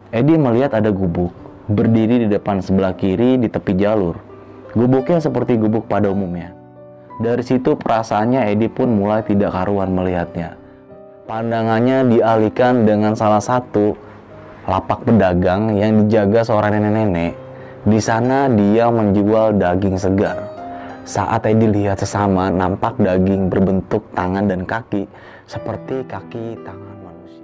Edi melihat ada gubuk berdiri di depan sebelah kiri di tepi jalur. Gubuknya seperti gubuk pada umumnya. Dari situ perasaannya Edi pun mulai tidak karuan melihatnya. Pandangannya dialihkan dengan salah satu lapak pedagang yang dijaga seorang nenek-nenek. Di sana dia menjual daging segar. Saat Edi lihat sesama, nampak daging berbentuk tangan dan kaki seperti kaki tangan manusia.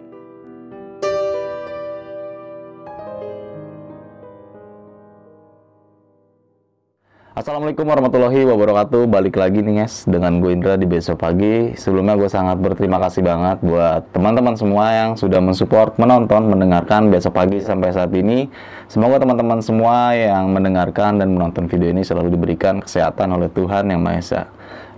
Assalamualaikum warahmatullahi wabarakatuh. Balik lagi nih guys dengan gue Indra di Besok Pagi. Sebelumnya gue sangat berterima kasih banget buat teman-teman semua yang sudah mensupport, menonton, mendengarkan Besok Pagi sampai saat ini. Semoga teman-teman semua yang mendengarkan dan menonton video ini selalu diberikan kesehatan oleh Tuhan Yang Maha Esa.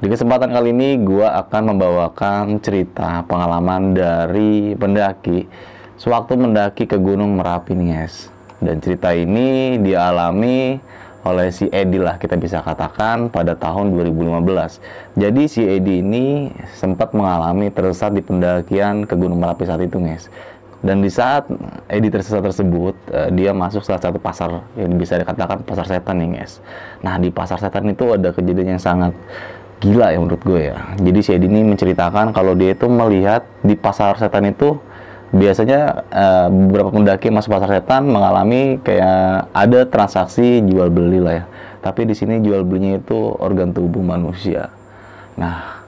Di kesempatan kali ini gue akan membawakan cerita pengalaman dari pendaki sewaktu mendaki ke Gunung Merapi nih guys. Dan cerita ini dialami oleh si Edi lah, kita bisa katakan pada tahun 2015. Jadi si Edi ini sempat mengalami tersesat di pendakian ke Gunung Merapi saat itu guys. Dan di saat Edi tersesat tersebut, dia masuk salah satu pasar yang bisa dikatakan pasar setan nih guys. Nah di pasar setan itu ada kejadian yang sangat gila ya menurut gue ya. Jadi si Edi ini menceritakan kalau dia itu melihat di pasar setan itu biasanya beberapa pendaki masuk pasar setan mengalami kayak ada transaksi jual beli lah ya. Tapi di sini jual belinya itu organ tubuh manusia. Nah,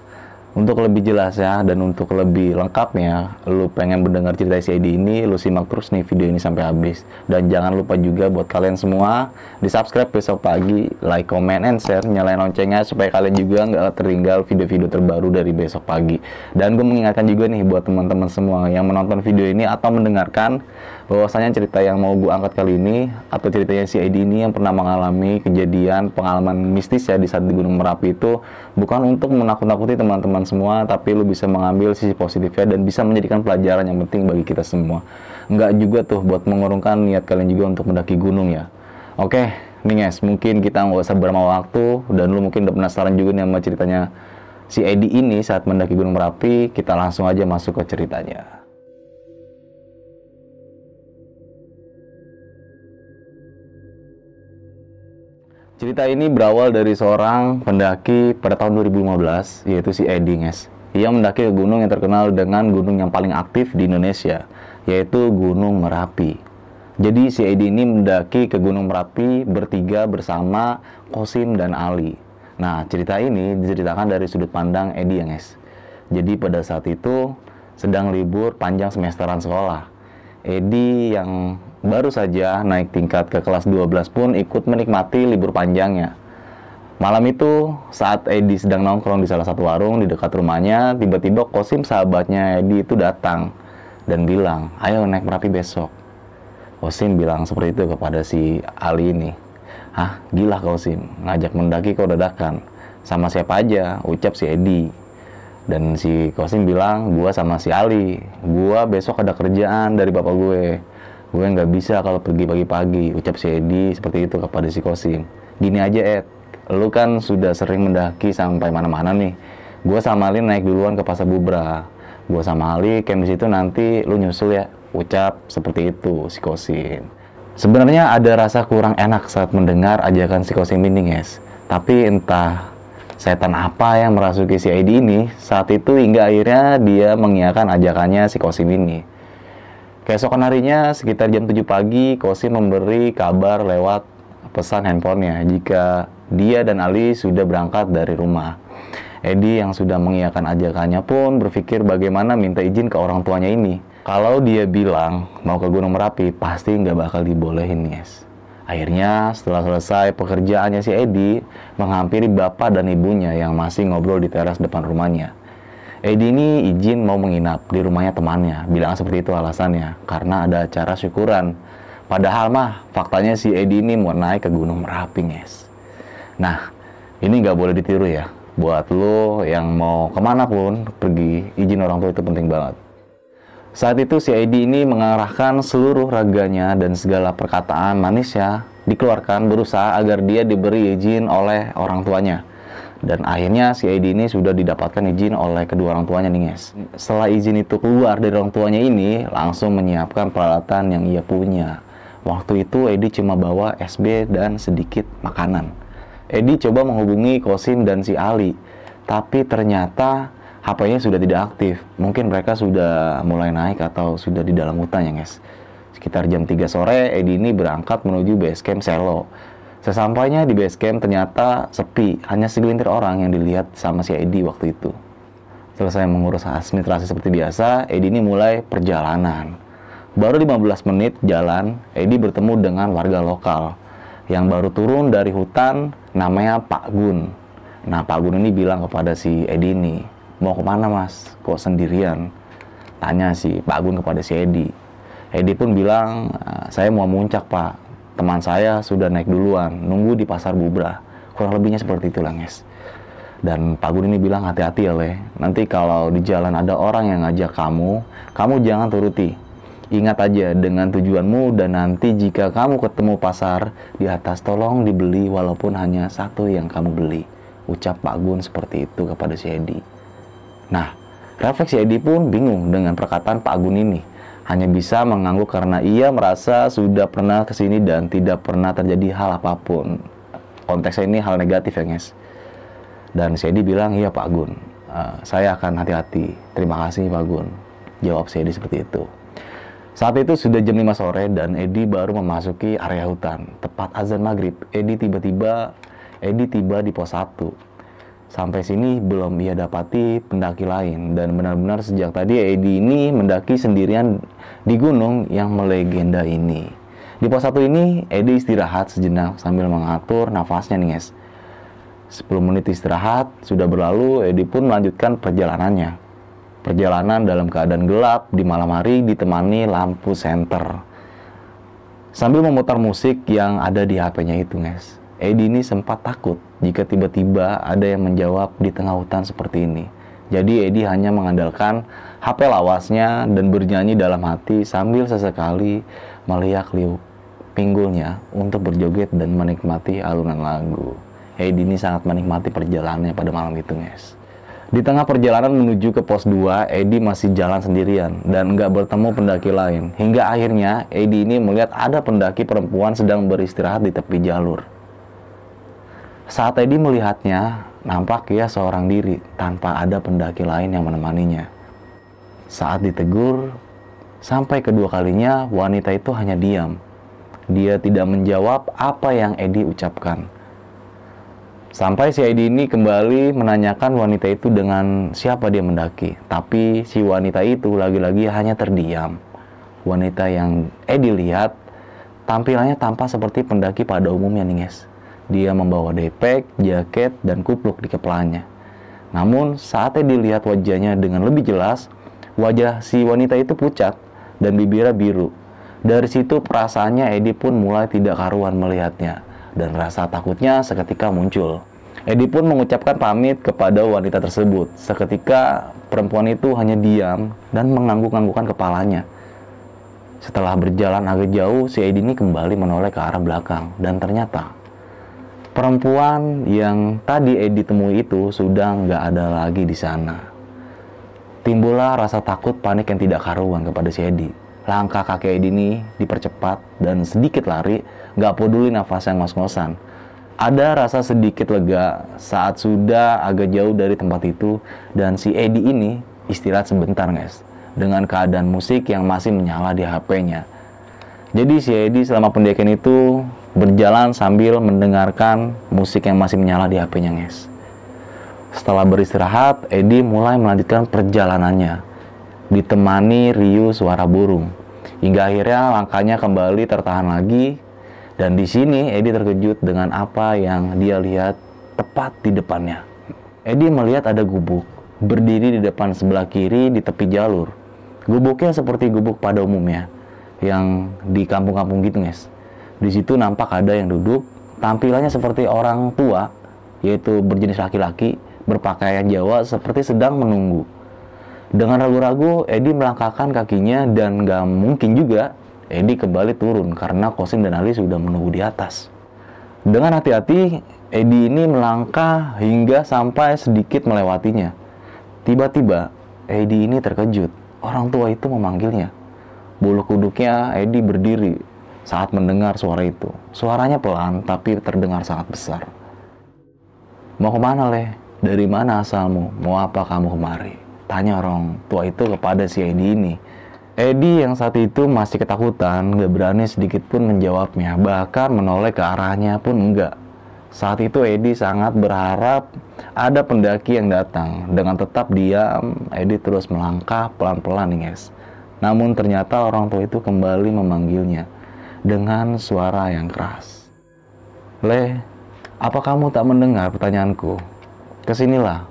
untuk lebih jelas ya dan untuk lebih lengkapnya, lu pengen mendengar cerita si Edi ini, lu simak terus nih video ini sampai habis. Dan jangan lupa juga buat kalian semua di subscribe Besok Pagi, like, comment, and share, nyalain loncengnya supaya kalian juga nggak tertinggal video-video terbaru dari Besok Pagi. Dan gue mengingatkan juga nih buat teman-teman semua yang menonton video ini atau mendengarkan, bahwasanya cerita yang mau gue angkat kali ini atau ceritanya si Edi ini yang pernah mengalami kejadian pengalaman mistis ya di saat di Gunung Merapi itu bukan untuk menakut-nakuti teman-teman semua, tapi lu bisa mengambil sisi positifnya dan bisa menjadikan pelajaran yang penting bagi kita semua. Enggak juga tuh buat mengurungkan niat kalian juga untuk mendaki gunung ya. Oke, nih guys, mungkin kita nggak usah berlama waktu dan lu mungkin udah penasaran juga nih sama ceritanya si Edi ini saat mendaki Gunung Merapi. Kita langsung aja masuk ke ceritanya. Cerita ini berawal dari seorang pendaki pada tahun 2015, yaitu si Edi guys. Ia mendaki ke gunung yang terkenal dengan gunung yang paling aktif di Indonesia, yaitu Gunung Merapi. Jadi si Edi ini mendaki ke Gunung Merapi bertiga bersama Kosim dan Ali. Nah, cerita ini diceritakan dari sudut pandang Edi ya guys. Jadi pada saat itu sedang libur panjang semesteran sekolah. Edi yang baru saja naik tingkat ke kelas 12 pun ikut menikmati libur panjangnya. Malam itu, saat Edi sedang nongkrong di salah satu warung di dekat rumahnya, tiba-tiba Kosim sahabatnya Edi itu datang dan bilang, "Ayo naik Merapi besok." Kosim bilang seperti itu kepada si Ali ini. "Hah, gila Kosim, ngajak mendaki kau dadakan. Sama siapa aja?" ucap si Edi. Dan si Kosim bilang, "Gua sama si Ali. Gua besok ada kerjaan dari bapak gue. Gue nggak bisa kalau pergi pagi-pagi," ucap si Edi seperti itu kepada si Kosim. "Gini aja Ed, lu kan sudah sering mendaki sampai mana-mana nih. Gue sama Ali naik duluan ke Pasar Bubra. Gue sama Ali camp di situ, nanti lu nyusul ya," ucap seperti itu si Kosim. Sebenarnya ada rasa kurang enak saat mendengar ajakan si Kosim ini guys. Tapi entah setan apa yang merasuki si Edi ini saat itu hingga akhirnya dia mengiyakan ajakannya si Kosim ini. Keesokan harinya sekitar jam 7 pagi, Kosim memberi kabar lewat pesan handphonenya jika dia dan Ali sudah berangkat dari rumah. Edi yang sudah mengiyakan ajakannya pun berpikir bagaimana minta izin ke orang tuanya ini. Kalau dia bilang mau ke Gunung Merapi, pasti nggak bakal dibolehin guys. Akhirnya setelah selesai pekerjaannya si Edi menghampiri bapak dan ibunya yang masih ngobrol di teras depan rumahnya. Edi ini izin mau menginap di rumahnya temannya, bilang seperti itu alasannya, karena ada acara syukuran. Padahal mah faktanya si Edi ini mau naik ke Gunung Merapi guys. Nah, ini nggak boleh ditiru ya. Buat lo yang mau kemana pun pergi, izin orang tua itu penting banget. Saat itu si Edi ini mengarahkan seluruh raganya dan segala perkataan manisnya dikeluarkan berusaha agar dia diberi izin oleh orang tuanya. Dan akhirnya si Edi ini sudah didapatkan izin oleh kedua orang tuanya nih guys. Setelah izin itu keluar dari orang tuanya ini, langsung menyiapkan peralatan yang ia punya. Waktu itu Edi cuma bawa SB dan sedikit makanan. Edi coba menghubungi Kosim dan si Ali, tapi ternyata HP-nya sudah tidak aktif. Mungkin mereka sudah mulai naik atau sudah di dalam hutan ya guys. Sekitar jam 3 sore, Edi ini berangkat menuju base camp Selo. Sesampainya di base camp ternyata sepi, hanya segelintir orang yang dilihat sama si Edi waktu itu. Selesai mengurus administrasi seperti biasa, Edi ini mulai perjalanan. Baru 15 menit jalan, Edi bertemu dengan warga lokal yang baru turun dari hutan, namanya Pak Gun. Nah, Pak Gun ini bilang kepada si Edi ini, "Mau kemana mas? Kok sendirian?" Tanya si Pak Gun kepada si Edi. Edi pun bilang, "Saya mau muncak pak. Teman saya sudah naik duluan, nunggu di pasar Bubrah." Kurang lebihnya seperti itulah guys. Dan Pak Gun ini bilang, "Hati-hati ya Le, nanti kalau di jalan ada orang yang ngajak kamu jangan turuti. Ingat aja dengan tujuanmu, dan nanti jika kamu ketemu pasar di atas, tolong dibeli walaupun hanya satu yang kamu beli." Ucap Pak Gun seperti itu kepada si Edi. Nah, refleksi Edi pun bingung dengan perkataan Pak Gun ini. Hanya bisa mengangguk karena ia merasa sudah pernah kesini dan tidak pernah terjadi hal apapun. Konteksnya ini hal negatif ya guys. Dan si Edi bilang, "Iya Pak Gun, saya akan hati-hati. Terima kasih Pak Gun." Jawab si Edi seperti itu. Saat itu sudah jam 5 sore dan Edi baru memasuki area hutan. Tepat azan maghrib, Edi tiba di pos 1. Sampai sini belum ia dapati pendaki lain, dan benar-benar sejak tadi Edi ini mendaki sendirian di gunung yang melegenda ini. Di pos 1 ini Edi istirahat sejenak sambil mengatur nafasnya nih guys. 10 menit istirahat sudah berlalu, Edi pun melanjutkan perjalanannya. Perjalanan dalam keadaan gelap di malam hari ditemani lampu senter. Sambil memutar musik yang ada di HP-nya itu guys. Edi ini sempat takut jika tiba-tiba ada yang menjawab di tengah hutan seperti ini. Jadi Edi hanya mengandalkan HP lawasnya dan bernyanyi dalam hati sambil sesekali melihat-liuk pinggulnya untuk berjoget dan menikmati alunan lagu. Edi ini sangat menikmati perjalanannya pada malam itu guys. Di tengah perjalanan menuju ke pos 2, Edi masih jalan sendirian dan nggak bertemu pendaki lain. Hingga akhirnya Edi ini melihat ada pendaki perempuan sedang beristirahat di tepi jalur. Saat Edi melihatnya, nampak ia seorang diri tanpa ada pendaki lain yang menemaninya. Saat ditegur, sampai kedua kalinya wanita itu hanya diam. Dia tidak menjawab apa yang Edi ucapkan. Sampai si Edi ini kembali menanyakan wanita itu dengan siapa dia mendaki. Tapi si wanita itu lagi-lagi hanya terdiam. Wanita yang Edi lihat, tampilannya tampak seperti pendaki pada umumnya nih guys. Dia membawa depek, jaket, dan kupluk di kepalanya. Namun saat Edi lihat wajahnya dengan lebih jelas, wajah si wanita itu pucat dan bibirnya biru. Dari situ perasaannya Edi pun mulai tidak karuan melihatnya, dan rasa takutnya seketika muncul. Edi pun mengucapkan pamit kepada wanita tersebut. Seketika perempuan itu hanya diam dan mengangguk-anggukkan kepalanya. Setelah berjalan agak jauh, si Edi ini kembali menoleh ke arah belakang, dan ternyata perempuan yang tadi Edi temui itu sudah nggak ada lagi di sana. Timbullah rasa takut panik yang tidak karuan kepada si Edi. Langkah kaki Edi ini dipercepat dan sedikit lari, nggak peduli nafas yang ngos-ngosan. Ada rasa sedikit lega saat sudah agak jauh dari tempat itu, dan si Edi ini istirahat sebentar guys, dengan keadaan musik yang masih menyala di HP-nya. Jadi si Edi selama pendakian itu berjalan sambil mendengarkan musik yang masih menyala di HP-nya guys. Setelah beristirahat, Edi mulai melanjutkan perjalanannya, ditemani riuh suara burung. Hingga akhirnya langkahnya kembali tertahan lagi, dan di sini Edi terkejut dengan apa yang dia lihat tepat di depannya. Edi melihat ada gubuk berdiri di depan sebelah kiri di tepi jalur. Gubuknya seperti gubuk pada umumnya yang di kampung-kampung gitu guys. Di situ nampak ada yang duduk, tampilannya seperti orang tua, yaitu berjenis laki-laki, berpakaian Jawa seperti sedang menunggu. Dengan ragu-ragu, Edi melangkahkan kakinya, dan gak mungkin juga Edi kembali turun karena Kosim dan Ali sudah menunggu di atas. Dengan hati-hati, Edi ini melangkah hingga sampai sedikit melewatinya. Tiba-tiba, Edi ini terkejut. Orang tua itu memanggilnya. Bulu kuduknya Edi berdiri saat mendengar suara itu. Suaranya pelan tapi terdengar sangat besar. "Mau kemana, Le? Dari mana asalmu? Mau apa kamu kemari?" tanya orang tua itu kepada si Edi ini. Edi yang saat itu masih ketakutan, gak berani sedikit pun menjawabnya. Bahkan menoleh ke arahnya pun enggak. Saat itu Edi sangat berharap ada pendaki yang datang. Dengan tetap diam, Edi terus melangkah pelan-pelan nih guys. Namun ternyata orang tua itu kembali memanggilnya dengan suara yang keras. "Le, apa kamu tak mendengar pertanyaanku? Kesinilah,"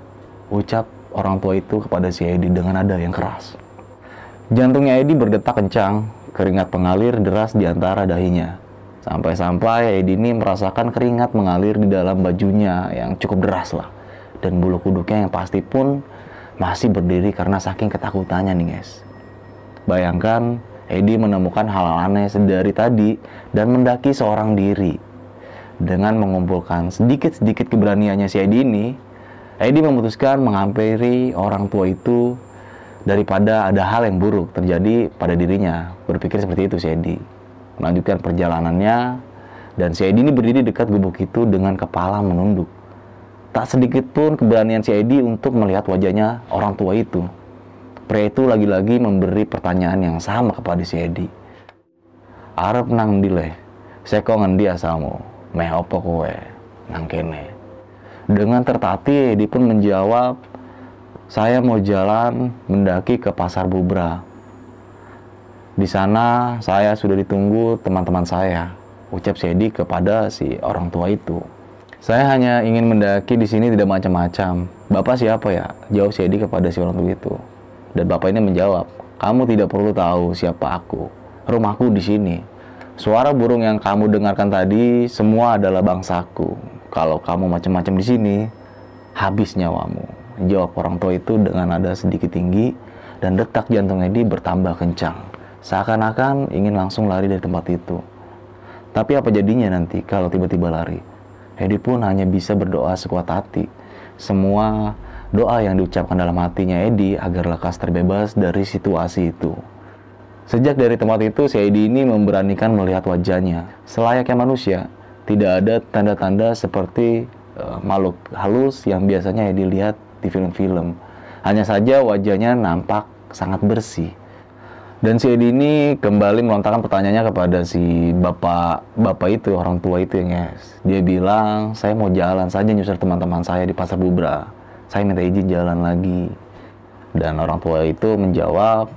ucap orang tua itu kepada si Edi dengan nada yang keras. Jantungnya Edi berdetak kencang, keringat mengalir deras di antara dahinya. Sampai-sampai Edi ini merasakan keringat mengalir di dalam bajunya yang cukup deras lah. Dan bulu kuduknya yang pasti pun masih berdiri karena saking ketakutannya nih guys. Bayangkan Edi menemukan hal aneh dari tadi dan mendaki seorang diri. Dengan mengumpulkan sedikit-sedikit keberaniannya si Edi ini, Edi memutuskan menghampiri orang tua itu daripada ada hal yang buruk terjadi pada dirinya. Berpikir seperti itu si Edi. Melanjutkan perjalanannya, dan si Edi ini berdiri dekat gubuk itu dengan kepala menunduk. Tak sedikit pun keberanian si Edi untuk melihat wajahnya orang tua itu. Pria itu lagi-lagi memberi pertanyaan yang sama kepada si Edi. "Arep nang ndi Le? Seko ngendi asalmu? Meh opo kowe? Nang kene." Dengan tertatih Edi pun menjawab, "Saya mau jalan mendaki ke Pasar Bubra. Di sana saya sudah ditunggu teman-teman saya," ucap si Edi kepada si orang tua itu. "Saya hanya ingin mendaki di sini, tidak macam-macam. Bapak siapa ya?" jawab si Edi kepada si orang tua itu. Dan bapak ini menjawab, "Kamu tidak perlu tahu siapa aku. Rumahku di sini. Suara burung yang kamu dengarkan tadi semua adalah bangsaku. Kalau kamu macam-macam di sini, habis nyawamu," jawab orang tua itu dengan nada sedikit tinggi, dan detak jantung Edi bertambah kencang. Seakan-akan ingin langsung lari dari tempat itu. Tapi apa jadinya nanti kalau tiba-tiba lari? Edi pun hanya bisa berdoa sekuat hati. Semua doa yang diucapkan dalam hatinya Edi agar lekas terbebas dari situasi itu. Sejak dari tempat itu, si Edi ini memberanikan melihat wajahnya. Selayaknya manusia, tidak ada tanda-tanda seperti makhluk halus yang biasanya Edi lihat di film-film. Hanya saja wajahnya nampak sangat bersih. Dan si Edi ini kembali melontarkan pertanyaannya kepada si bapak itu, orang tua itu yang guys. Dia bilang, "Saya mau jalan saja nyusul teman-teman saya di Pasar Bubra. Saya minta izin jalan lagi." Dan orang tua itu menjawab,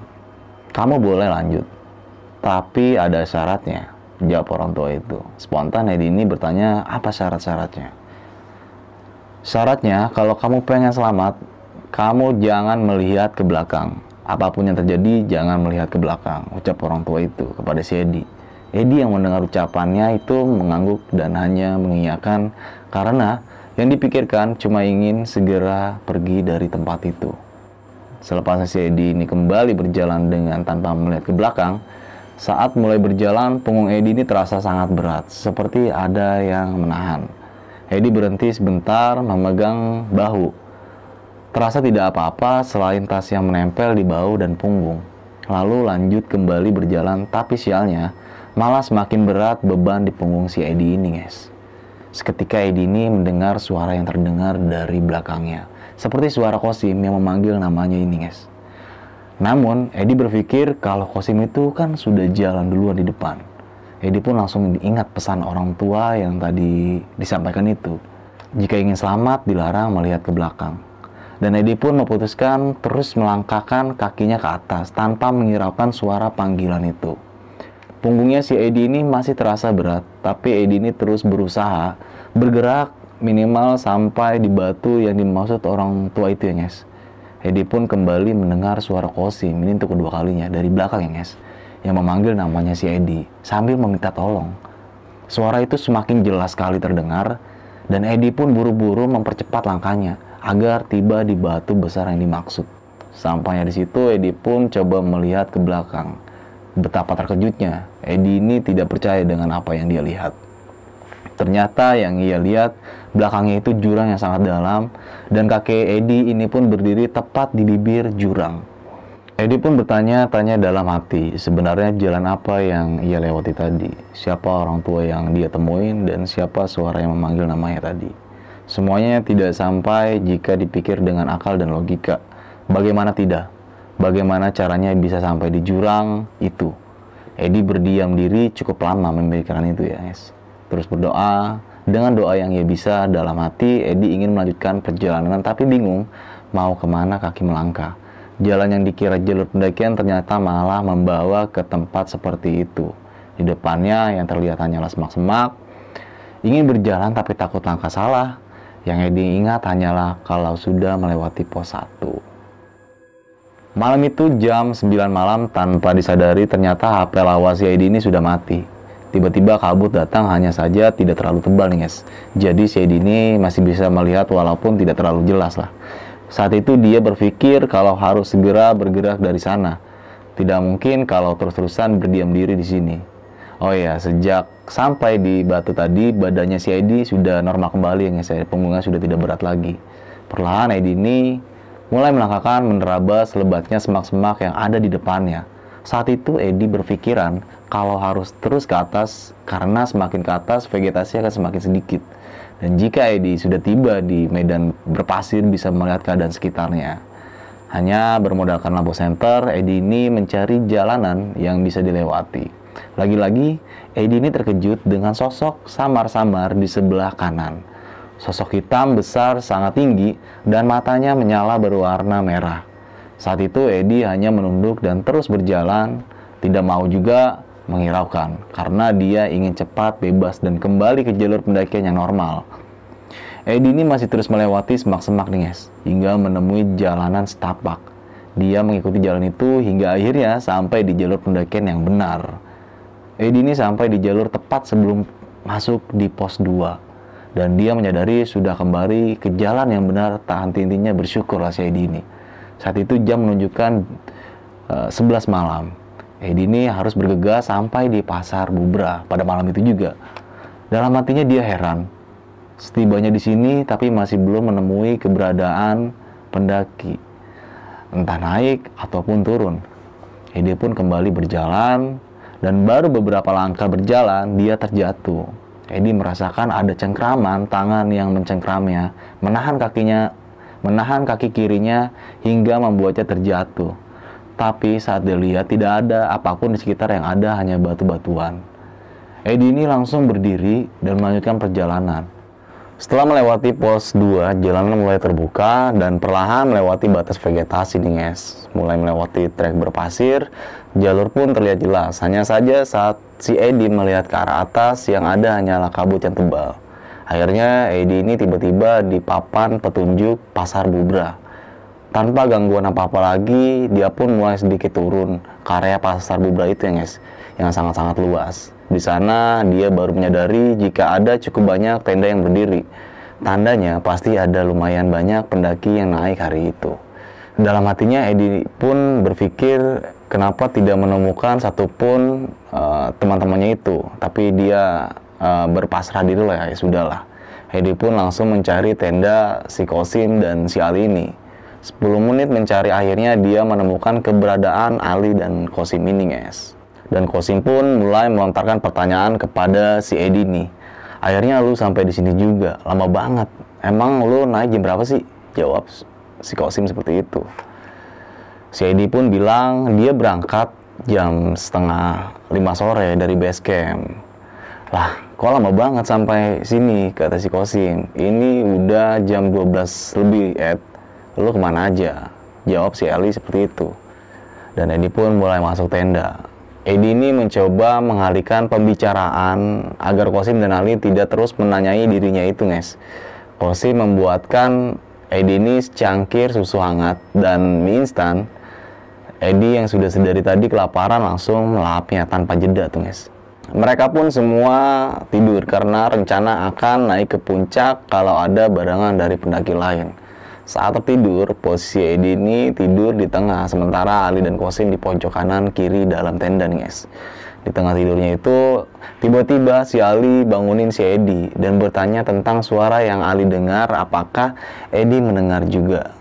"Kamu boleh lanjut, tapi ada syaratnya," jawab orang tua itu. Spontan Edi ini bertanya, "Apa syarat-syaratnya?" "Syaratnya, kalau kamu pengen selamat, kamu jangan melihat ke belakang. Apapun yang terjadi, jangan melihat ke belakang," ucap orang tua itu kepada si Edi. Edi yang mendengar ucapannya itu mengangguk dan hanya mengiyakan karena yang dipikirkan cuma ingin segera pergi dari tempat itu. Selepas si Edi ini kembali berjalan dengan tanpa melihat ke belakang, saat mulai berjalan, punggung Edi ini terasa sangat berat, seperti ada yang menahan. Edi berhenti sebentar memegang bahu. Terasa tidak apa-apa selain tas yang menempel di bahu dan punggung. Lalu lanjut kembali berjalan, tapi sialnya malah semakin berat beban di punggung si Edi ini guys. Seketika Edi ini mendengar suara yang terdengar dari belakangnya, seperti suara Kosim yang memanggil namanya ini guys. Namun Edi berpikir kalau Kosim itu kan sudah jalan duluan di depan. Edi pun langsung ingat pesan orang tua yang tadi disampaikan itu. Jika ingin selamat dilarang melihat ke belakang. Dan Edi pun memutuskan terus melangkahkan kakinya ke atas tanpa menghiraukan suara panggilan itu. Punggungnya si Edi ini masih terasa berat, tapi Edi ini terus berusaha bergerak minimal sampai di batu yang dimaksud orang tua itu ya guys. Edi pun kembali mendengar suara Kosim, ini untuk kedua kalinya dari belakang ya guys, yang memanggil namanya si Edi sambil meminta tolong. Suara itu semakin jelas sekali terdengar, dan Edi pun buru-buru mempercepat langkahnya agar tiba di batu besar yang dimaksud. Sampainya di situ, Edi pun coba melihat ke belakang. Betapa terkejutnya, Edi ini tidak percaya dengan apa yang dia lihat. Ternyata yang ia lihat belakangnya itu jurang yang sangat dalam, dan kakek Edi ini pun berdiri tepat di bibir jurang. Edi pun bertanya-tanya dalam hati, sebenarnya jalan apa yang ia lewati tadi? Siapa orang tua yang dia temuin, dan siapa suara yang memanggil namanya tadi? Semuanya tidak sampai jika dipikir dengan akal dan logika. Bagaimana tidak? Bagaimana caranya bisa sampai di jurang itu? Edi berdiam diri cukup lama memikirkan itu ya, guys. Terus berdoa. Dengan doa yang ia bisa dalam hati, Edi ingin melanjutkan perjalanan tapi bingung mau kemana kaki melangkah. Jalan yang dikira jalur pendakian ternyata malah membawa ke tempat seperti itu. Di depannya yang terlihat hanyalah semak-semak. Ingin berjalan tapi takut langkah salah. Yang Edi ingat hanyalah kalau sudah melewati pos 1. Malam itu jam 9 malam, tanpa disadari ternyata HP lawas si Edi ini sudah mati. Tiba-tiba kabut datang, hanya saja tidak terlalu tebal nih guys. Jadi si Edi ini masih bisa melihat walaupun tidak terlalu jelas lah. Saat itu dia berpikir kalau harus segera bergerak dari sana. Tidak mungkin kalau terus-terusan berdiam diri di sini. Oh ya, sejak sampai di batu tadi, badannya si Edi sudah normal kembali ya guys. Punggungnya sudah tidak berat lagi. Perlahan Edi ini mulai melangkahkan menerabas lebatnya semak-semak yang ada di depannya. Saat itu Edi berpikiran kalau harus terus ke atas karena semakin ke atas vegetasi akan semakin sedikit. Dan jika Edi sudah tiba di medan berpasir bisa melihat keadaan sekitarnya. Hanya bermodalkan lampu senter, Edi ini mencari jalanan yang bisa dilewati. Lagi-lagi, Edi ini terkejut dengan sosok samar-samar di sebelah kanan. Sosok hitam besar sangat tinggi dan matanya menyala berwarna merah. Saat itu Edi hanya menunduk dan terus berjalan, tidak mau juga menghiraukan karena dia ingin cepat bebas dan kembali ke jalur pendakian yang normal. Edi ini masih terus melewati semak-semak nih guys, hingga menemui jalanan setapak. Dia mengikuti jalan itu hingga akhirnya sampai di jalur pendakian yang benar. Edi ini sampai di jalur tepat sebelum masuk di pos 2. Dan dia menyadari sudah kembali ke jalan yang benar. Tak henti-hentinya bersyukurlah si Edi ini. Saat itu jam menunjukkan 11 malam. Edi ini harus bergegas sampai di pasar Bubra pada malam itu juga. Dalam hatinya dia heran. Setibanya di sini tapi masih belum menemui keberadaan pendaki. Entah naik ataupun turun. Edi pun kembali berjalan dan baru beberapa langkah berjalan dia terjatuh. Edi merasakan ada cengkraman tangan yang mencengkramnya, menahan kaki kirinya hingga membuatnya terjatuh. Tapi saat dilihat tidak ada apapun di sekitar, yang ada hanya batu-batuan. Edi ini langsung berdiri dan melanjutkan perjalanan. Setelah melewati pos 2, jalanan mulai terbuka dan perlahan melewati batas vegetasi nih guys. Mulai melewati trek berpasir, jalur pun terlihat jelas. Hanya saja saat si Edi melihat ke arah atas, yang ada hanyalah kabut yang tebal. Akhirnya Edi ini tiba-tiba di papan petunjuk pasar Bubra. Tanpa gangguan apa-apa lagi, dia pun mulai sedikit turun ke area pasar Bubra itu ya guys, yang sangat-sangat luas. Di sana dia baru menyadari jika ada cukup banyak tenda yang berdiri. Tandanya pasti ada lumayan banyak pendaki yang naik hari itu. Dalam hatinya Edi pun berpikir kenapa tidak menemukan satupun teman-temannya itu. Tapi dia berpasrah diri lah ya sudahlah. Edi pun langsung mencari tenda si Kosim dan si Ali ini. 10 menit mencari, akhirnya dia menemukan keberadaan Ali dan Kosim ini guys. Dan Kosim pun mulai melontarkan pertanyaan kepada si Edi nih. Akhirnya lu sampai di sini juga, lama banget. Emang lu naik jam berapa sih? Jawab si Kosim seperti itu. Si Edi pun bilang dia berangkat jam setengah 5 sore dari base camp. Lah, kok lama banget sampai sini, kata si Kosim. Ini udah jam 12 lebih, Ed. Lu kemana aja? Jawab si Ali seperti itu. Dan Edi pun mulai masuk tenda. Edi ini mencoba mengalihkan pembicaraan agar Kosim dan Ali tidak terus menanyai dirinya itu guys. Kosim membuatkan Edi ini secangkir susu hangat dan mie instan. Edi yang sudah sedari tadi kelaparan langsung melahapnya tanpa jeda tuh guys. Mereka pun semua tidur karena rencana akan naik ke puncak kalau ada barengan dari pendaki lain. Saat tertidur, posisi Edi ini tidur di tengah, sementara Ali dan Kosim di pojok kanan kiri dalam tenda nih guys. Di tengah tidurnya itu Tiba-tiba si Ali bangunin si Edi dan bertanya tentang suara yang Ali dengar, apakah Edi mendengar juga.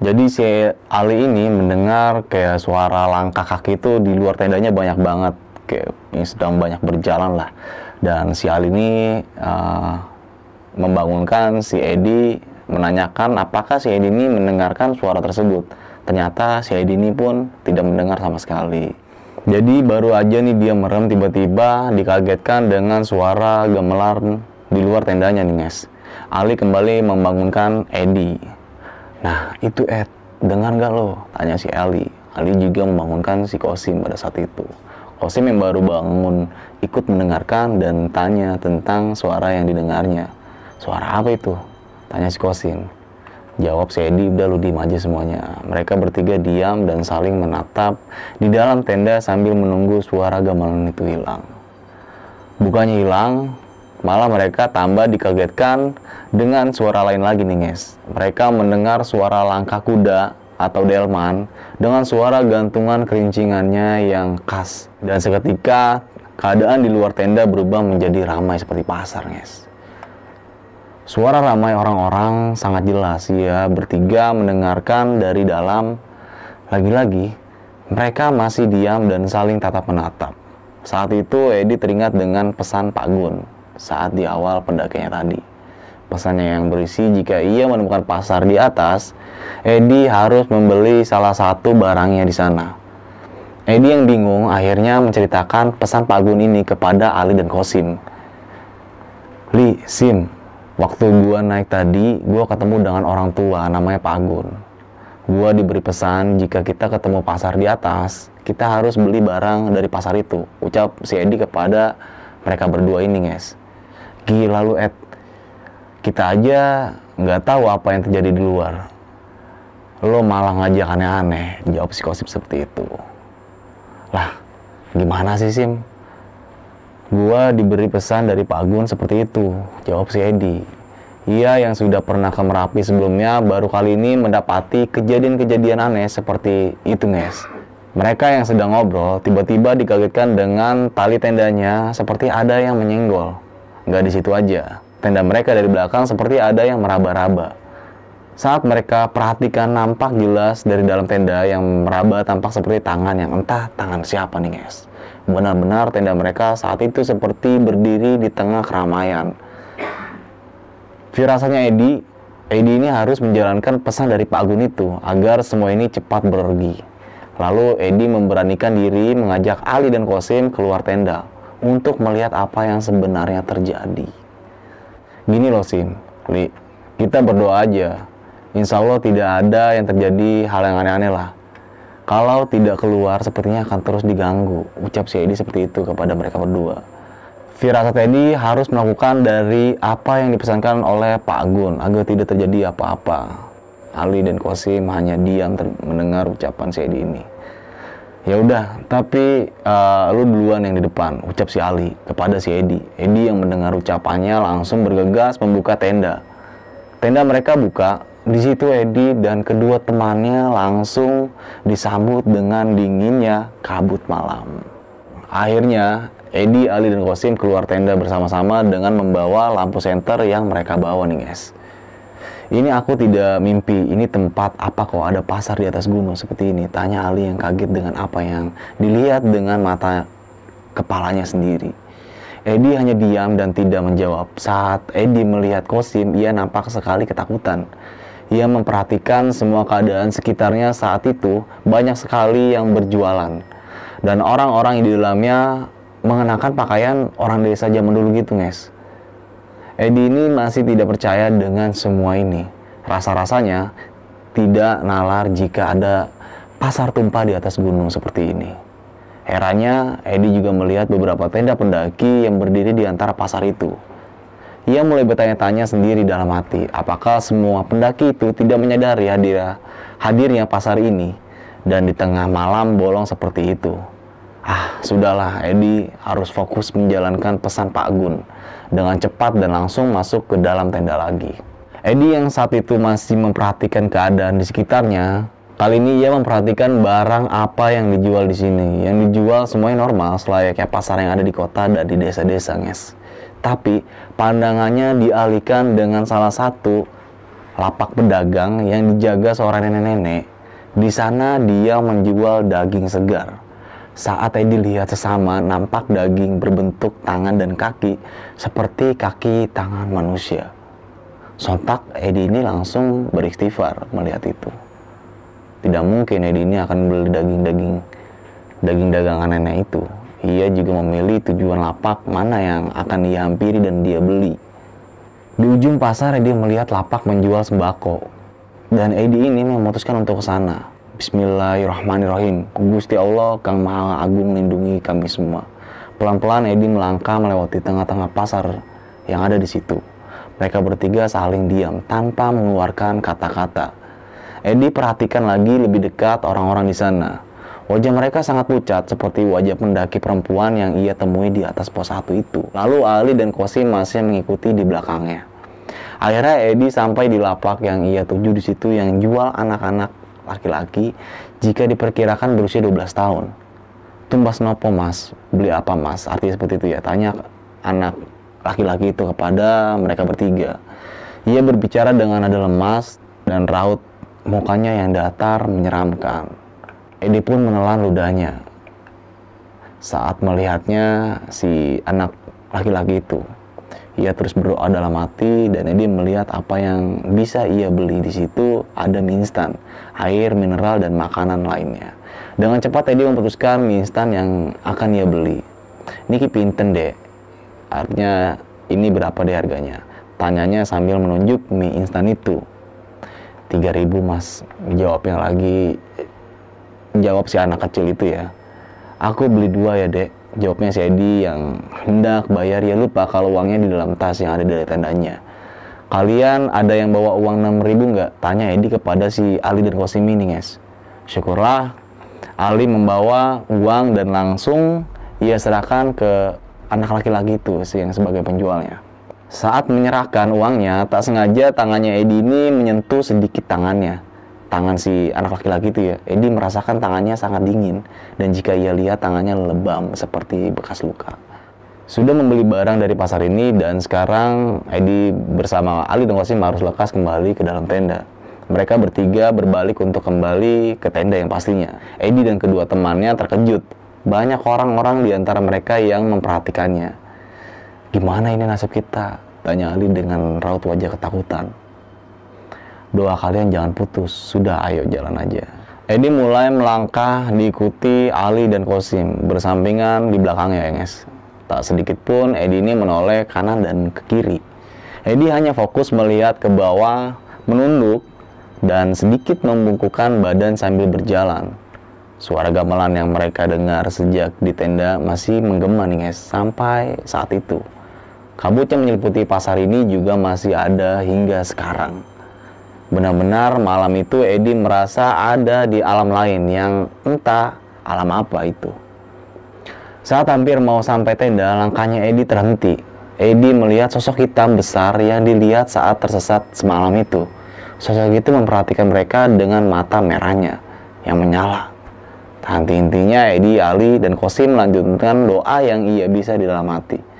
Jadi si Ali ini mendengar kayak suara langkah kaki itu di luar tendanya banyak banget, kayak ini sedang banyak berjalan lah. Dan si Ali ini membangunkan si Edi, menanyakan apakah si Edi ini mendengarkan suara tersebut. Ternyata si Edi ini pun tidak mendengar sama sekali. Jadi baru aja nih dia merem, tiba-tiba dikagetkan dengan suara gamelan di luar tendanya nih guys. Ali kembali membangunkan Edi. Nah itu Ed, dengar gak lo? Tanya si Ali. Ali juga membangunkan si Kosim pada saat itu. Kosim yang baru bangun ikut mendengarkan dan tanya tentang suara yang didengarnya. Suara apa itu? Tanya si Kosim. Jawab si Edi, udah lu diem aja semuanya. Mereka bertiga diam dan saling menatap di dalam tenda sambil menunggu suara gamelan itu hilang. Bukannya hilang, malah mereka tambah dikagetkan dengan suara lain lagi nih guys. Mereka mendengar suara langkah kuda atau delman dengan suara gantungan kerincingannya yang khas. Dan seketika keadaan di luar tenda berubah menjadi ramai seperti pasar guys. Suara ramai orang-orang sangat jelas ya, bertiga mendengarkan dari dalam. Lagi-lagi, mereka masih diam dan saling tatap menatap. Saat itu Edi teringat dengan pesan Pak Gun saat di awal pendakiannya tadi. Pesannya yang berisi jika ia menemukan pasar di atas, Edi harus membeli salah satu barangnya di sana. Edi yang bingung akhirnya menceritakan pesan Pak Gun ini kepada Ali dan Kosim. Li, Sim, waktu gua naik tadi, gua ketemu dengan orang tua namanya Pak Agun. Gua diberi pesan jika kita ketemu pasar di atas, kita harus beli barang dari pasar itu. Ucap si Edi kepada mereka berdua ini guys. Gila lu Ed, kita aja nggak tahu apa yang terjadi di luar. Lo malah ngajak aneh-aneh, jawab si Kosim seperti itu. Lah, gimana sih Sim? Gua diberi pesan dari Pak Agun seperti itu, jawab si Edi. Ia yang sudah pernah ke Merapi sebelumnya baru kali ini mendapati kejadian-kejadian aneh seperti itu guys. Mereka yang sedang ngobrol tiba-tiba dikagetkan dengan tali tendanya seperti ada yang menyenggol. Nggak di situ aja, tenda mereka dari belakang seperti ada yang meraba-raba. Saat mereka perhatikan nampak jelas dari dalam tenda yang meraba tampak seperti tangan yang entah tangan siapa nih guys. Benar-benar tenda mereka saat itu seperti berdiri di tengah keramaian. Firasatnya Edi ini harus menjalankan pesan dari Pak Agun itu agar semua ini cepat pergi. Lalu Edi memberanikan diri mengajak Ali dan Kosim keluar tenda untuk melihat apa yang sebenarnya terjadi. Gini loh Sim, Li, kita berdoa aja. Insya Allah tidak ada yang terjadi hal yang aneh-aneh lah. Kalau tidak keluar, sepertinya akan terus diganggu. Ucap si Edi seperti itu kepada mereka berdua. Firasat Edi harus melakukan dari apa yang dipesankan oleh Pak Agun agar tidak terjadi apa-apa. Ali dan Kosim hanya diam mendengar ucapan si Edi ini. Ya udah, tapi lu duluan yang di depan, ucap si Ali kepada si Edi. Edi yang mendengar ucapannya langsung bergegas membuka tenda. Tenda mereka buka. Di situ Edi dan kedua temannya langsung disambut dengan dinginnya kabut malam. Akhirnya Edi, Ali, dan Kosim keluar tenda bersama-sama dengan membawa lampu senter yang mereka bawa nih guys. Ini aku tidak mimpi, ini tempat apa kok ada pasar di atas gunung seperti ini? Tanya Ali yang kaget dengan apa yang dilihat dengan mata kepalanya sendiri. Edi hanya diam dan tidak menjawab. Saat Edi melihat Kosim, ia nampak sekali ketakutan. Ia memperhatikan semua keadaan sekitarnya saat itu, banyak sekali yang berjualan. Dan orang-orang yang di dalamnya mengenakan pakaian orang desa zaman dulu gitu guys. Edi ini masih tidak percaya dengan semua ini. Rasa-rasanya tidak nalar jika ada pasar tumpah di atas gunung seperti ini. Herannya, Edi juga melihat beberapa tenda pendaki yang berdiri di antara pasar itu. Ia mulai bertanya-tanya sendiri dalam hati, apakah semua pendaki itu tidak menyadari hadirnya pasar ini dan di tengah malam bolong seperti itu. Sudahlah, Edi harus fokus menjalankan pesan Pak Gun dengan cepat dan langsung masuk ke dalam tenda lagi. Edi yang saat itu masih memperhatikan keadaan di sekitarnya Kali ini ia memperhatikan barang apa yang dijual di sini. Yang dijual semuanya normal, selayaknya pasar yang ada di kota dan di desa-desa, guys. Tapi pandangannya dialihkan dengan salah satu lapak pedagang yang dijaga seorang nenek-nenek. Di sana dia menjual daging segar. Saat Edi lihat sesama, nampak daging berbentuk tangan dan kaki seperti kaki tangan manusia. Sontak Edi ini langsung beristighfar melihat itu. Tidak mungkin Edi ini akan beli daging dagangan nenek itu. Ia juga memilih tujuan lapak mana yang akan ia hampiri dan dia beli. Di ujung pasar Edi melihat lapak menjual sembako. Dan Edi ini memutuskan untuk ke sana. Bismillahirrahmanirrahim. Gusti Allah Kang Maha Agung lindungi kami semua. Pelan-pelan Edi melangkah melewati tengah-tengah pasar yang ada di situ. Mereka bertiga saling diam tanpa mengeluarkan kata-kata. Edi perhatikan lagi lebih dekat orang-orang di sana. Wajah mereka sangat pucat seperti wajah pendaki perempuan yang ia temui di atas pos 1 itu. Lalu Ali dan Kosim masih mengikuti di belakangnya. Akhirnya Edi sampai di lapak yang ia tuju di situ yang jual anak-anak laki-laki jika diperkirakan berusia 12 tahun. Tumbas nopo mas, beli apa mas? Artinya seperti itu ya, tanya anak laki-laki itu kepada mereka bertiga. Ia berbicara dengan nada lemas dan raut mukanya yang datar menyeramkan. Edi pun menelan ludahnya saat melihatnya si anak laki-laki itu. Ia terus berdoa dalam hati dan Edi melihat apa yang bisa ia beli di situ ada mie instan, air mineral dan makanan lainnya. Dengan cepat Edi memutuskan mie instan yang akan ia beli. Niki pinten dek, artinya ini berapa deh harganya? Tanyanya sambil menunjuk mie instan itu. 3.000 mas, jawab si anak kecil itu ya. Aku beli 2 ya dek, jawabnya si Edi yang hendak bayar. Ya lupa kalau uangnya di dalam tas yang ada di tendanya. Kalian ada yang bawa uang 6.000 nggak? Tanya Edi kepada si Ali dan Kosim ini guys. Syukurlah Ali membawa uang dan langsung ia serahkan ke anak laki-laki itu yang sebagai penjualnya. Saat menyerahkan uangnya, tak sengaja tangannya Edi ini menyentuh sedikit tangan si anak laki-laki itu ya. Edi merasakan tangannya sangat dingin dan jika ia lihat tangannya lebam seperti bekas luka. Sudah membeli barang dari pasar ini dan sekarang Edi bersama Ali dan Kosim harus lekas kembali ke dalam tenda. Mereka bertiga berbalik untuk kembali ke tenda yang pastinya. Edi dan kedua temannya terkejut. Banyak orang-orang di antara mereka yang memperhatikannya. Gimana ini nasib kita? Tanya Ali dengan raut wajah ketakutan. Doa kalian jangan putus. Sudah ayo jalan aja. Edi mulai melangkah diikuti Ali dan Kosim bersampingan di belakangnya ya guys. Tak sedikit pun Edi ini menoleh kanan dan ke kiri. Edi hanya fokus melihat ke bawah, menunduk dan sedikit membungkukkan badan sambil berjalan. Suara gamelan yang mereka dengar sejak di tenda masih menggema nih guys sampai saat itu. Kabut yang menyelimuti pasar ini juga masih ada hingga sekarang. Benar-benar malam itu Edi merasa ada di alam lain yang entah alam apa itu. Saat hampir mau sampai tenda, langkahnya Edi terhenti. Edi melihat sosok hitam besar yang dilihat saat tersesat semalam itu. Sosok itu memperhatikan mereka dengan mata merahnya yang menyala. Henti-hentinya Edi, Ali, dan Kosim melanjutkan doa yang ia bisa di dalam hati.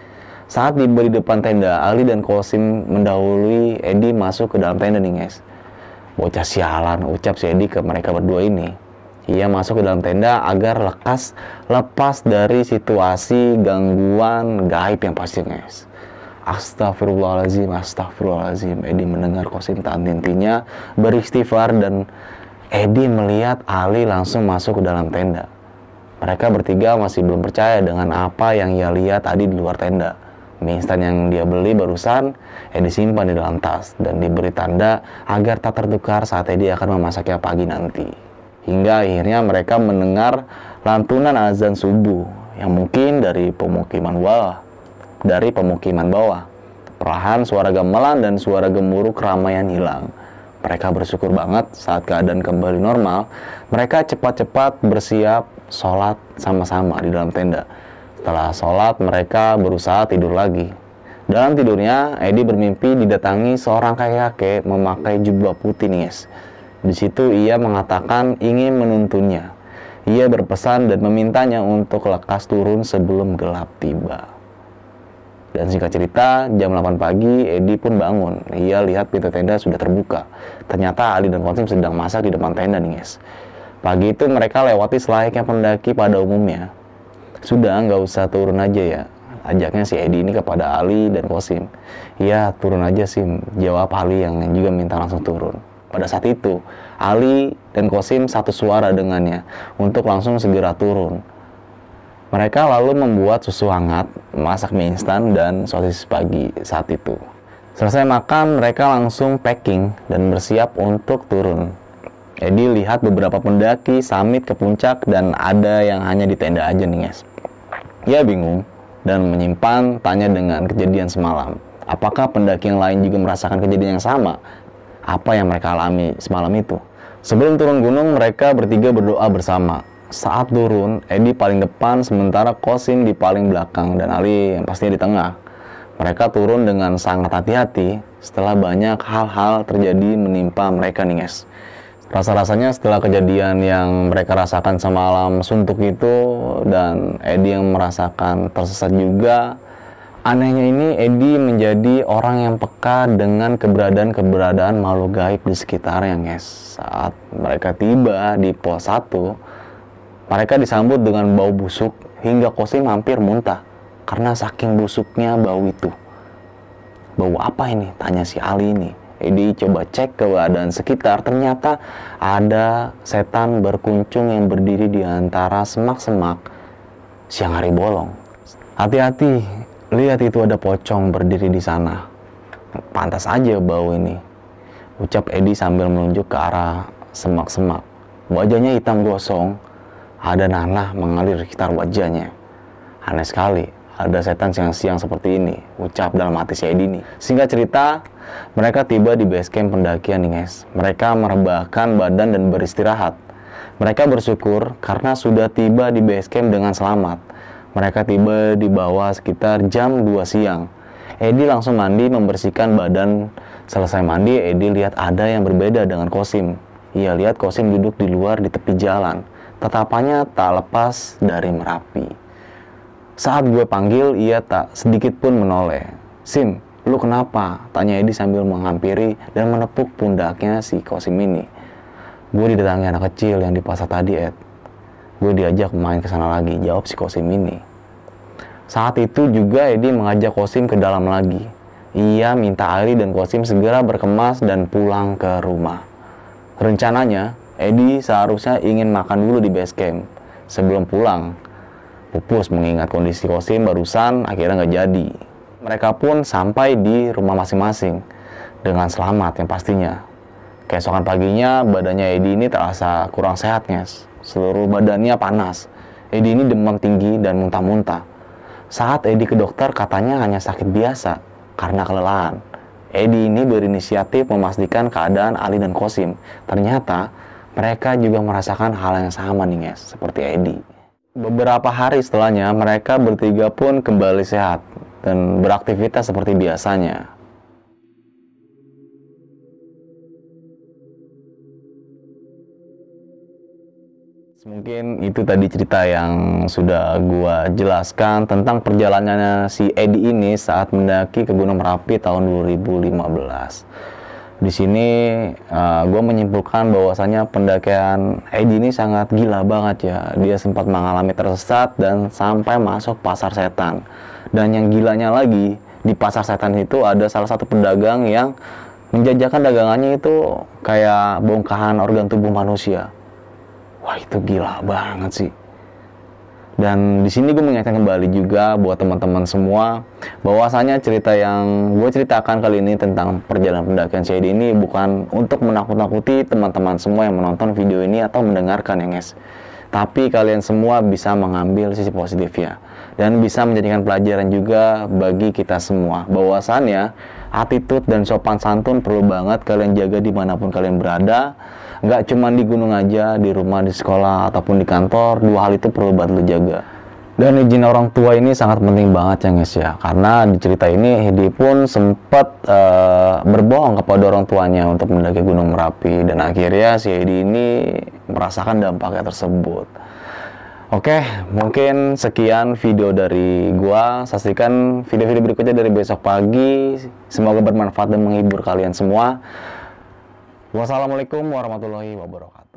Saat tiba di depan tenda, Ali dan Kosim mendahului Edi masuk ke dalam tenda nih guys. Bocah sialan, ucap si Edi ke mereka berdua ini. Ia masuk ke dalam tenda agar lepas dari situasi gangguan gaib yang pasti guys. Astagfirullahaladzim, astagfirullahaladzim. Edi mendengar Kosim tak henti-hentinya beristighfar dan Edi melihat Ali langsung masuk ke dalam tenda. Mereka bertiga masih belum percaya dengan apa yang ia lihat tadi di luar tenda. Mie instan yang dia beli barusan Edi simpan di dalam tas dan diberi tanda agar tak tertukar saat Edi akan memasaknya pagi nanti. Hingga akhirnya mereka mendengar lantunan azan subuh yang mungkin dari pemukiman bawah. Perlahan suara gamelan dan suara gemuruh keramaian hilang. Mereka bersyukur banget saat keadaan kembali normal. Mereka cepat-cepat bersiap sholat sama-sama di dalam tenda. Setelah sholat, mereka berusaha tidur lagi. Dalam tidurnya, Edi bermimpi didatangi seorang kakek-kakek memakai jubah putih nih guys. Di situ ia mengatakan ingin menuntunnya. Ia berpesan dan memintanya untuk lekas turun sebelum gelap tiba. Dan singkat cerita, jam 8 pagi, Edi pun bangun. Ia lihat pintu tenda sudah terbuka. Ternyata Ali dan Qasim sedang masak di depan tenda nih guys. Pagi itu mereka lewati selayaknya pendaki pada umumnya. Sudah, nggak usah turun aja ya, ajaknya si Edi ini kepada Ali dan Qasim. Iya, turun aja Sim, jawab Ali yang juga minta langsung turun. Pada saat itu, Ali dan Qasim satu suara dengannya untuk langsung segera turun. Mereka lalu membuat susu hangat, masak mie instan, dan sosis pagi saat itu. Selesai makan, mereka langsung packing dan bersiap untuk turun. Edi lihat beberapa pendaki summit ke puncak dan ada yang hanya di tenda aja nih guys. Ia bingung dan menyimpan tanya dengan kejadian semalam. Apakah pendaki yang lain juga merasakan kejadian yang sama? Apa yang mereka alami semalam itu? Sebelum turun gunung, mereka bertiga berdoa bersama. Saat turun, Edi paling depan, sementara Qasim di paling belakang, dan Ali yang pastinya di tengah. Mereka turun dengan sangat hati-hati setelah banyak hal-hal terjadi menimpa mereka nih guys. Rasa-rasanya setelah kejadian yang mereka rasakan semalam suntuk itu, dan Edi yang merasakan tersesat juga, anehnya ini Edi menjadi orang yang peka dengan keberadaan makhluk gaib di sekitarnya guys. Saat mereka tiba di pos 1, mereka disambut dengan bau busuk hingga Qasim hampir muntah karena saking busuknya bau itu. Bau apa ini? Tanya si Ali ini. Edi coba cek keadaan sekitar, ternyata ada setan berkuncung yang berdiri di antara semak-semak siang hari bolong. Hati-hati, lihat itu ada pocong berdiri di sana. Pantas aja bau ini, ucap Edi sambil menunjuk ke arah semak-semak. Wajahnya hitam gosong, ada nanah mengalir di sekitar wajahnya. Aneh sekali, ada setan siang-siang seperti ini, ucap dalam hati si Edi ini. Singkat cerita, mereka tiba di base camp pendakian nih guys. Mereka merebahkan badan dan beristirahat. Mereka bersyukur karena sudah tiba di base camp dengan selamat. Mereka tiba di bawah sekitar jam 2 siang. Edi langsung mandi membersihkan badan. Selesai mandi, Edi lihat ada yang berbeda dengan Qasim. Ia lihat Qasim duduk di luar di tepi jalan. Tatapannya tak lepas dari Merapi. Saat gue panggil, ia tak sedikit pun menoleh. Sim, lu kenapa? Tanya Edi sambil menghampiri dan menepuk pundaknya si Qasim ini. Gue didatangi anak kecil yang di pasar tadi, Ed. Gue diajak main ke sana lagi, jawab si Qasim ini. Saat itu juga Edi mengajak Qasim ke dalam lagi. Ia minta Ali dan Qasim segera berkemas dan pulang ke rumah. Rencananya, Edi seharusnya ingin makan dulu di base camp sebelum pulang. Pupus mengingat kondisi Qasim barusan akhirnya nggak jadi. Mereka pun sampai di rumah masing-masing dengan selamat yang pastinya. Keesokan paginya badannya Edi ini terasa kurang sehat guys. Seluruh badannya panas. Edi ini demam tinggi dan muntah-muntah. Saat Edi ke dokter katanya hanya sakit biasa karena kelelahan. Edi ini berinisiatif memastikan keadaan Ali dan Qasim. Ternyata mereka juga merasakan hal yang sama nih guys, seperti Edi. Beberapa hari setelahnya, mereka bertiga pun kembali sehat dan beraktivitas seperti biasanya. Mungkin itu tadi cerita yang sudah gua jelaskan tentang perjalanannya si Edi ini saat mendaki ke Gunung Merapi tahun 2015. Di sini gue menyimpulkan bahwasanya pendakian Edi ini sangat gila banget ya. Dia sempat mengalami tersesat dan sampai masuk pasar setan. Dan yang gilanya lagi, di pasar setan itu ada salah satu pedagang yang menjajakan dagangannya itu kayak bongkahan organ tubuh manusia. Wah, itu gila banget sih. Dan di sini gue mengingatkan kembali juga buat teman-teman semua bahwasanya cerita yang gue ceritakan kali ini tentang perjalanan pendakian si Edi ini bukan untuk menakut-nakuti teman-teman semua yang menonton video ini atau mendengarkan ya guys. Tapi kalian semua bisa mengambil sisi positifnya dan bisa menjadikan pelajaran juga bagi kita semua. Bahwasannya attitude dan sopan santun perlu banget kalian jaga dimanapun kalian berada. Nggak cuma di gunung aja, di rumah, di sekolah, ataupun di kantor, dua hal itu perlu banget lo jaga. Dan izin orang tua ini sangat penting banget ya guys ya, karena di cerita ini Hedi pun sempat berbohong kepada orang tuanya untuk mendaki Gunung Merapi, dan akhirnya si Hedi ini merasakan dampaknya tersebut. Oke, mungkin sekian video dari gua. Saksikan video-video berikutnya dari besok pagi. Semoga bermanfaat dan menghibur kalian semua. Wassalamualaikum warahmatullahi wabarakatuh.